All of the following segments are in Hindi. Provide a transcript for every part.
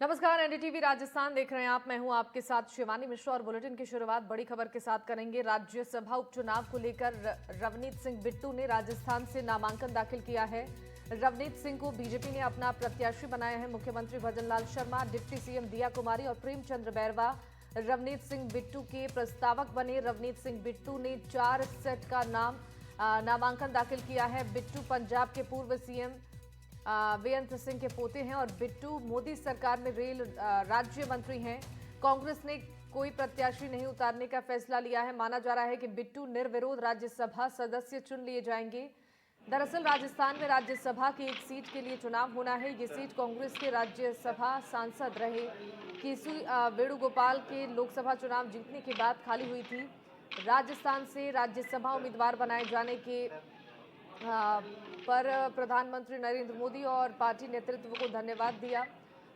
नमस्कार, एनडीटीवी राजस्थान देख रहे हैं आप। मैं हूं आपके साथ शिवानी मिश्रा और बुलेटिन की शुरुआत बड़ी खबर के साथ करेंगे। राज्यसभा उपचुनाव को लेकर रवनीत सिंह बिट्टू ने राजस्थान से नामांकन दाखिल किया है। रवनीत सिंह को बीजेपी ने अपना प्रत्याशी बनाया है। मुख्यमंत्री भजनलाल शर्मा, डिप्टी सीएम दिया कुमारी और प्रेमचंद्र बैरवा रवनीत सिंह बिट्टू के प्रस्तावक बने। रवनीत सिंह बिट्टू ने 4 सेट का नामांकन दाखिल किया है। बिट्टू पंजाब के पूर्व सीएम बेअंत सिंह के पोते हैं और बिट्टू मोदी सरकार में रेल राज्य मंत्री हैं। कांग्रेस ने कोई प्रत्याशी नहीं उतारने का फैसला लिया है। माना जा रहा है कि बिट्टू निर्विरोध राज्यसभा सदस्य चुन लिए जाएंगे। दरअसल राजस्थान में राज्यसभा की एक सीट के लिए चुनाव होना है। ये सीट कांग्रेस के राज्यसभा सांसद रहे केसी वेणुगोपाल के लोकसभा चुनाव जीतने के बाद खाली हुई थी। राजस्थान से राज्यसभा उम्मीदवार बनाए जाने के पर प्रधानमंत्री नरेंद्र मोदी और पार्टी नेतृत्व को धन्यवाद दिया।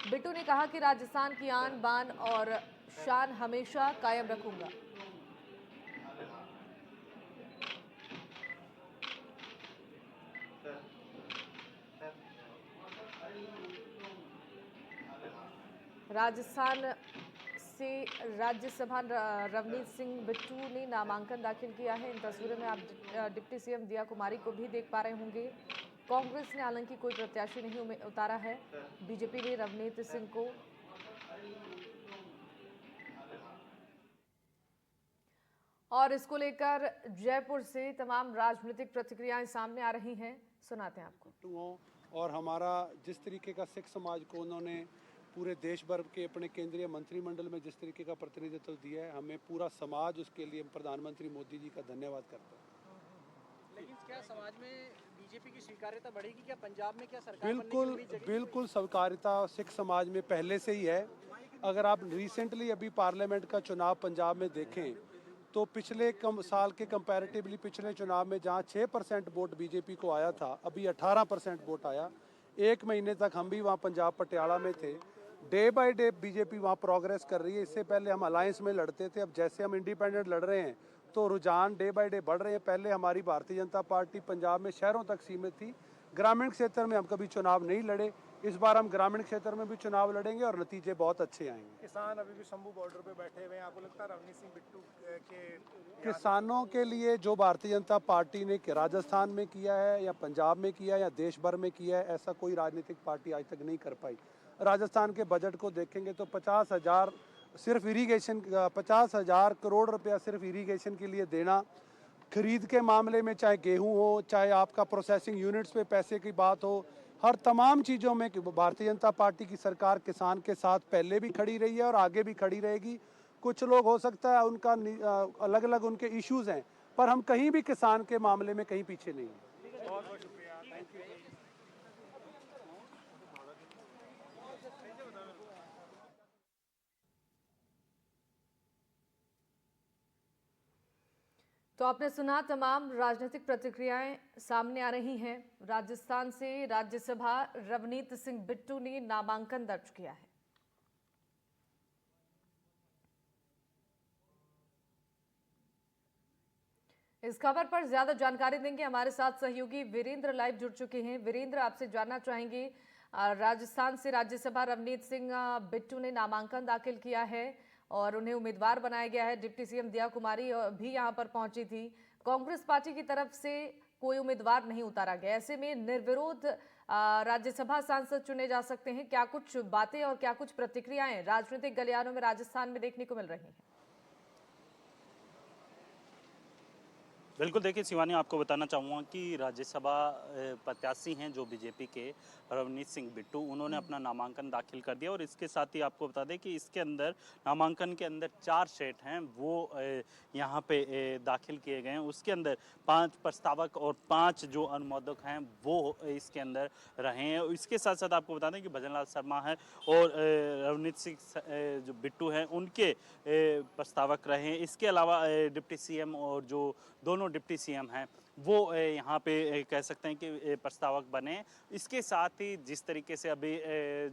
बिट्टू ने कहा कि राजस्थान की आन बान और शान हमेशा कायम रखूंगा। राजस्थान से राज्यसभा रवनीत सिंह बिट्टू ने नामांकन दाखिल किया है। इन तस्वीरों में आप डिप्टी सीएम दिया कुमारी को भी देख पा रहे होंगे। कांग्रेस ने हालांकि कोई प्रत्याशी नहीं उतारा है। बीजेपी ने रवनीत सिंह को और इसको लेकर जयपुर से तमाम राजनीतिक प्रतिक्रियाएं सामने आ रही हैं। सुनाते हैं आपको। और हमारा जिस तरीके का सिख समाज को उन्होंने पूरे देश भर के अपने केंद्रीय मंत्रिमंडल में जिस तरीके का प्रतिनिधित्व दिया है, हमें पूरा समाज उसके लिए प्रधानमंत्री मोदी जी का धन्यवाद करता है। लेकिन क्या समाज में बीजेपी की स्वीकार्यता बढ़ेगी? क्या पंजाब में क्या सरकार बिल्कुल स्वीकार्यता सिख समाज में पहले से ही है। अगर आप रिसेंटली अभी पार्लियामेंट का चुनाव पंजाब में देखें तो पिछले साल के कंपैरेटिवली पिछले चुनाव में जहां 6% वोट बीजेपी को आया था, अभी 18% वोट आया। एक महीने तक हम भी वहां पंजाब पटियाला में थे। डे बाय डे बीजेपी वहां प्रोग्रेस कर रही है। इससे पहले हम अलायंस में लड़ते थे, अब जैसे हम इंडिपेंडेंट लड़ रहे हैं तो रुझान डे बाय डे बढ़ रहे हैं। पहले हमारी भारतीय जनता पार्टी पंजाब में शहरों तक सीमित थी, ग्रामीण क्षेत्र में हम कभी चुनाव नहीं लड़े। इस बार हम ग्रामीण क्षेत्र में भी चुनाव लड़ेंगे और नतीजे बहुत अच्छे आएंगे। किसान अभी भी शंभू बॉर्डर पे बैठे हुए हैं, आपको लगता है रवनीत सिंह बिट्टू के किसानों के लिए जो भारतीय जनता पार्टी ने राजस्थान में किया है या पंजाब में किया है या देश भर में किया है, ऐसा कोई राजनीतिक पार्टी आज तक नहीं कर पाई। राजस्थान के बजट को देखेंगे तो 50,000 सिर्फ इरीगेशन 50,000 करोड़ रुपया सिर्फ इरीगेशन के लिए देना। खरीद के मामले में चाहे गेहूं हो, चाहे आपका प्रोसेसिंग यूनिट्स पे पैसे की बात हो, हर तमाम चीज़ों में भारतीय जनता पार्टी की सरकार किसान के साथ पहले भी खड़ी रही है और आगे भी खड़ी रहेगी। कुछ लोग हो सकता है उनका अलग अलग उनके इश्यूज हैं, पर हम कहीं भी किसान के मामले में कहीं पीछे नहीं हैं। बहुत बहुत शुक्रिया, थैंक यू। तो आपने सुना, तमाम राजनीतिक प्रतिक्रियाएं सामने आ रही हैं। राजस्थान से राज्यसभा रवनीत सिंह बिट्टू ने नामांकन दर्ज किया है। इस खबर पर ज्यादा जानकारी देंगे हमारे साथ सहयोगी वीरेंद्र लाइव जुड़ चुके हैं। वीरेंद्र, आपसे जानना चाहेंगे, राजस्थान से राज्यसभा रवनीत सिंह बिट्टू ने नामांकन दाखिल किया है और उन्हें उम्मीदवार बनाया गया है। डिप्टी सीएम दिया कुमारी भी यहां पर पहुंची थी। कांग्रेस पार्टी की तरफ से कोई उम्मीदवार नहीं उतारा गया। ऐसे में निर्विरोध राज्यसभा सांसद चुने जा सकते हैं। क्या कुछ बातें और क्या कुछ प्रतिक्रियाएं राजनीतिक गलियारों में राजस्थान में देखने को मिल रही हैं? बिल्कुल, देखिए शिवानी, आपको बताना चाहूँगा कि राज्यसभा प्रत्याशी हैं जो बीजेपी के रवनीत सिंह बिट्टू, उन्होंने अपना नामांकन दाखिल कर दिया। और इसके साथ ही आपको बता दें कि इसके अंदर नामांकन के अंदर 4 सेट हैं वो यहाँ पे दाखिल किए गए हैं। उसके अंदर 5 प्रस्तावक और 5 जो अनुमोदक हैं वो इसके अंदर रहे हैं। इसके साथ साथ आपको बता दें कि भजनलाल शर्मा है और रवनीत सिंह जो बिट्टू हैं उनके प्रस्तावक रहे हैं। इसके अलावा डिप्टी सीएम और जो दोनों डिप्टी सीएम हैं वो यहाँ पे कह सकते हैं कि प्रस्तावक बने। इसके साथ ही जिस तरीके से अभी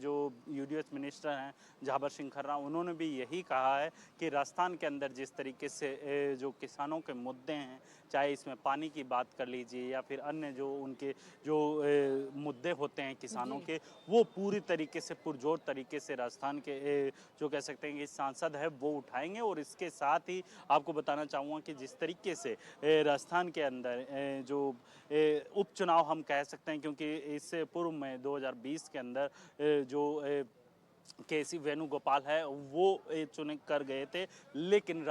जो यूडीएच मिनिस्टर हैं झाबर सिंह खर्रा, उन्होंने भी यही कहा है कि राजस्थान के अंदर जिस तरीके से जो किसानों के मुद्दे हैं, चाहे इसमें पानी की बात कर लीजिए या फिर अन्य जो उनके जो मुद्दे होते हैं किसानों के, वो पूरी तरीके से पुरजोर तरीके से राजस्थान के जो कह सकते हैं कि सांसद है वो उठाएंगे। और इसके साथ ही आपको बताना चाहूँगा कि जिस तरीके से राजस्थान के अंदर जो उपचुनाव हम कह सकते हैं, क्योंकि इससे पूर्व में 2020 के अंदर जो केसी वेणुगोपाल है वो चुने कर गए थे, लेकिन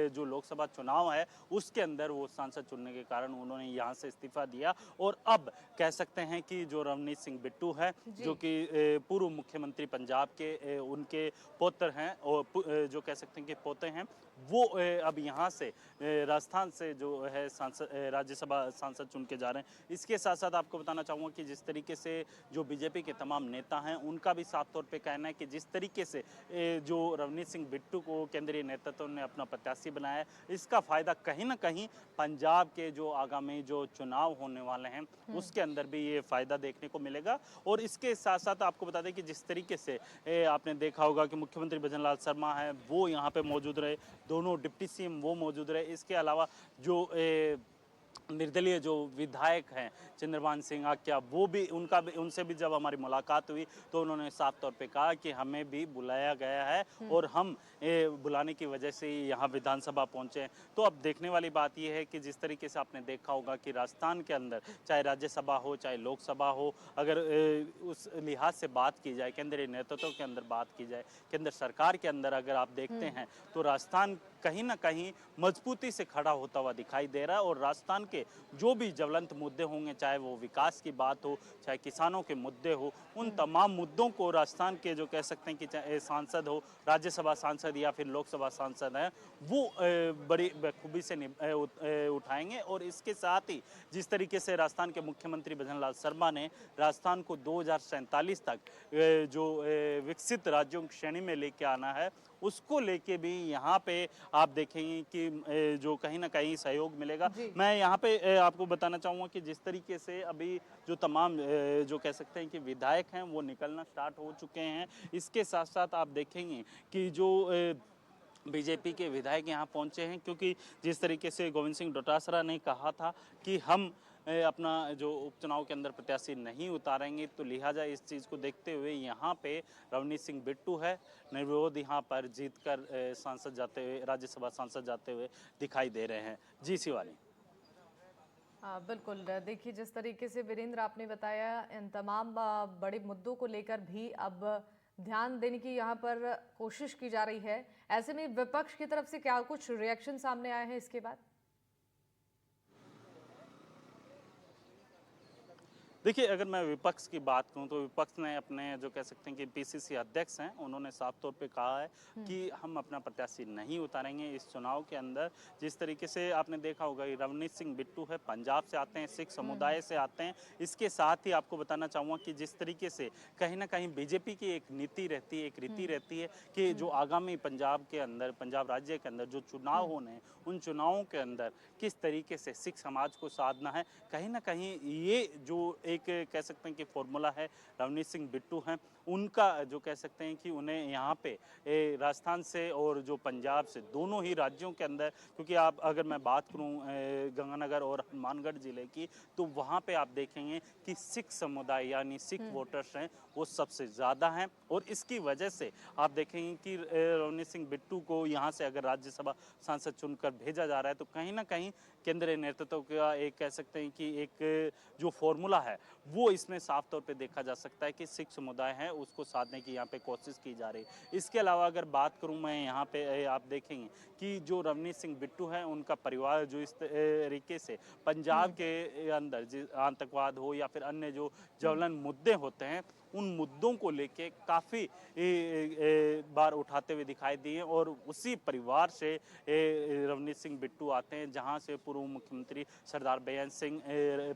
जो लोकसभा चुनाव है उसके अंदर वो सांसद चुनने के कारण उन्होंने यहाँ से इस्तीफा दिया। और अब कह सकते हैं कि जो रवनीत सिंह बिट्टू है, जो कि पूर्व मुख्यमंत्री पंजाब के उनके पुत्र हैं और जो कह सकते हैं कि पोते हैं, वो अब यहाँ से राजस्थान से जो है सांसद राज्यसभा सांसद चुन के जा रहे हैं। इसके साथ साथ आपको बताना चाहूँगा कि जिस तरीके से जो बीजेपी के तमाम नेता हैं उनका भी साफ तौर पे कहना है कि जिस तरीके से जो रवनीत सिंह बिट्टू को केंद्रीय नेतृत्व ने अपना प्रत्याशी बनाया है, इसका फायदा कहीं ना कहीं पंजाब के जो आगामी जो चुनाव होने वाले हैं उसके अंदर भी ये फायदा देखने को मिलेगा। और इसके साथ साथ आपको बता दें कि जिस तरीके से आपने देखा होगा कि मुख्यमंत्री भजनलाल शर्मा है वो यहाँ पे मौजूद रहे, दोनों डिप्टी सीएम वो मौजूद रहे। इसके अलावा जो निर्दलीय जो विधायक हैं चंद्रभान सिंह आक्या, वो भी उनसे भी जब हमारी मुलाकात हुई तो उन्होंने साफ तौर पे कहा कि हमें भी बुलाया गया है और हम बुलाने की वजह से ही यहाँ विधानसभा पहुँचे हैं। तो अब देखने वाली बात यह है कि जिस तरीके से आपने देखा होगा कि राजस्थान के अंदर चाहे राज्यसभा हो चाहे लोकसभा हो, अगर उस लिहाज से बात की जाए, केंद्रीय नेतृत्व के अंदर बात की जाए, केंद्र सरकार के अंदर अगर आप देखते हैं तो राजस्थान कहीं ना कहीं मजबूती से खड़ा होता हुआ दिखाई दे रहा है। और राजस्थान के जो भी ज्वलंत मुद्दे होंगे, चाहे वो विकास की बात हो चाहे किसानों के मुद्दे हो, उन तमाम मुद्दों को राजस्थान के जो कह सकते हैं कि चाहे सांसद हो, राज्यसभा सांसद या फिर लोकसभा सांसद हैं, वो बड़ी बखूबी से उठाएंगे। और इसके साथ ही जिस तरीके से राजस्थान के मुख्यमंत्री भजनलाल शर्मा ने राजस्थान को 2047 तक जो विकसित राज्यों की श्रेणी में लेके आना है, उसको लेके भी यहाँ पे आप देखेंगे कि जो कहीं ना कहीं सहयोग मिलेगा। मैं यहाँ पे आपको बताना चाहूँगा कि जिस तरीके से अभी जो तमाम जो कह सकते हैं कि विधायक हैं वो निकलना स्टार्ट हो चुके हैं। इसके साथ साथ आप देखेंगे कि जो बीजेपी के विधायक यहाँ पहुँचे हैं, क्योंकि जिस तरीके से गोविंद सिंह डोटासरा ने कहा था कि हम अपना जो उपचुनाव के अंदर प्रत्याशी नहीं उतारेंगे, तो लिहाजा इस चीज़ को देखते हुए यहाँ पे रवनीत सिंह बिट्टू है निर्विरोध यहाँ पर जीतकर सांसद जाते हुए, राज्यसभा सांसद जाते हुए दिखाई दे रहे हैं। जी शिवानी। बिल्कुल, देखिए जिस तरीके से वीरेंद्र आपने बताया, इन तमाम बड़े मुद्दों को लेकर भी अब ध्यान देने की यहाँ पर कोशिश की जा रही है। ऐसे में विपक्ष की तरफ से क्या कुछ रिएक्शन सामने आए हैं इसके बाद? देखिए, अगर मैं विपक्ष की बात करूं तो विपक्ष ने अपने जो कह सकते हैं कि पीसीसी अध्यक्ष हैं, उन्होंने साफ तौर पे कहा है कि हम अपना प्रत्याशी नहीं उतारेंगे इस चुनाव के अंदर। जिस तरीके से आपने देखा होगा कि रवनीत सिंह बिट्टू है, पंजाब से आते हैं, सिख समुदाय से आते हैं। इसके साथ ही आपको बताना चाहूँगा कि जिस तरीके से कहीं ना कहीं बीजेपी की एक नीति रहती है, एक रीति रहती है कि जो आगामी पंजाब के अंदर, पंजाब राज्य के अंदर जो चुनाव होने हैं, उन चुनावों के अंदर किस तरीके से सिख समाज को साधना है, कहीं ना कहीं ये जो एक कह सकते हैं कि फॉर्मूला है रवनीत सिंह बिट्टू हैं, उनका जो कह सकते हैं कि उन्हें यहाँ पे राजस्थान से और जो पंजाब से, दोनों ही राज्यों के अंदर, क्योंकि आप अगर मैं बात करूँ गंगानगर और हनुमानगढ़ ज़िले की, तो वहाँ पे आप देखेंगे कि सिख समुदाय यानी सिख वोटर्स हैं वो सबसे ज़्यादा हैं। और इसकी वजह से आप देखेंगे कि रवनीत सिंह बिट्टू को यहाँ से अगर राज्यसभा सांसद चुनकर भेजा जा रहा है, तो कहीं ना कहीं केंद्रीय नेतृत्व का एक कह सकते हैं कि एक जो फॉर्मूला है वो इसमें साफ तौर पे देखा जा सकता है कि सिख समुदाय है उसको साधने की यहाँ पे कोशिश की जा रही है। इसके अलावा अगर बात करूँ मैं यहाँ पे आप देखेंगे कि जो रवनीत सिंह बिट्टू है उनका परिवार जो इस तरीके से पंजाब के अंदर आतंकवाद हो या फिर अन्य जो ज्वलन मुद्दे होते हैं उन मुद्दों को लेके काफ़ी बार उठाते हुए दिखाई दिए और उसी परिवार से रवनीत सिंह बिट्टू आते हैं जहां से पूर्व मुख्यमंत्री सरदार बेअंत सिंह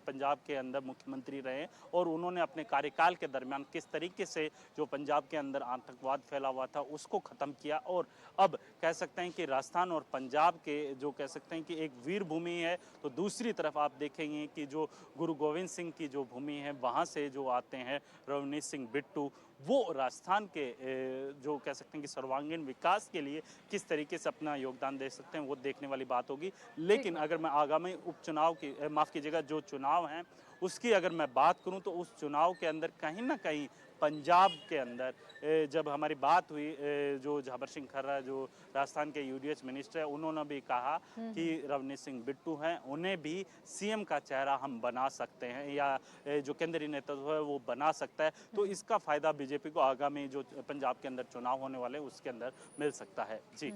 पंजाब के अंदर मुख्यमंत्री रहे और उन्होंने अपने कार्यकाल के दरमियान किस तरीके से जो पंजाब के अंदर आतंकवाद फैला हुआ था उसको ख़त्म किया। और अब कह सकते हैं कि राजस्थान और पंजाब के जो कह सकते हैं कि एक वीर भूमि है, तो दूसरी तरफ आप देखेंगे कि जो गुरु गोविंद सिंह की जो भूमि है वहाँ से जो आते हैं रवनीत सिंह बिट्टू, वो राजस्थान के जो कह सकते हैं कि सर्वांगीण विकास के लिए किस तरीके से अपना योगदान दे सकते हैं वो देखने वाली बात होगी। लेकिन अगर मैं आगामी उपचुनाव की माफ़ कीजिएगा जो चुनाव हैं उसकी अगर मैं बात करूं तो उस चुनाव के अंदर कहीं ना कहीं पंजाब के अंदर जब हमारी बात हुई जो झाबर सिंह खर्रा जो राजस्थान के यूडीएच मिनिस्टर है उन्होंने भी कहा कि रवनीत सिंह बिट्टू हैं उन्हें भी सीएम का चेहरा हम बना सकते हैं या जो केंद्रीय नेतृत्व है वो बना सकता है। तो इसका फायदा बीजेपी को आगामी जो पंजाब के अंदर चुनाव होने वाले हैं उसके अंदर मिल सकता है। जी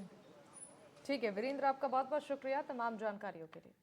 ठीक है वीरेंद्र, आपका बहुत बहुत शुक्रिया तमाम जानकारियों के लिए।